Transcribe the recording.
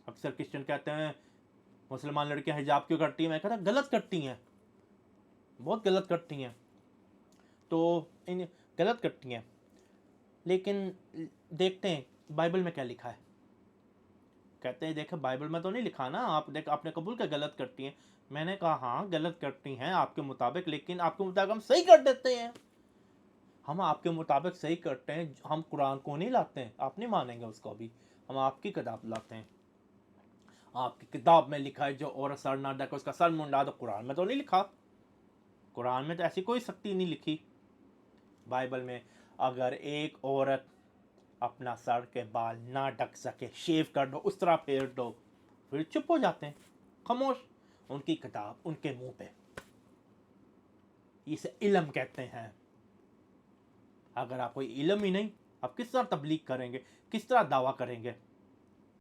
अक्सर क्रिश्चियन कहते हैं मुसलमान लड़कियां हिजाब क्यों करती हैं, मैं कहता गलत करती हैं, बहुत गलत करती हैं, तो इन गलत करती हैं। लेकिन देखते हैं बाइबल में क्या लिखा है। कहते हैं देखो बाइबल में तो नहीं लिखा ना, आप देख आपने कबूल किया गलत करती हैं। मैंने कहा हाँ गलत करती हैं आपके मुताबिक, लेकिन आपके मुताबिक हम सही कर देते हैं। हम आपके मुताबिक सही करते हैं, हम कुरान को नहीं लाते हैं, आप नहीं मानेंगे उसको भी, हम आपकी किताब लाते हैं। आपकी किताब में लिखा है जो औरत सर ना ढके उसका सर मुंडा, तो कुरान में तो नहीं लिखा, कुरान में तो ऐसी कोई सख्ती नहीं लिखी। बाइबल में अगर एक औरत अपना सर के बाल ना ढक सके, शेव कर दो, उस तरह फेर दो, फिर चुप हो जाते हैं, खामोश, उनकी किताब उनके मुंह पे। इसे इल्म कहते हैं। अगर आप कोई इल्म ही नहीं, आप किस तरह तबलीग करेंगे, किस तरह दावा करेंगे।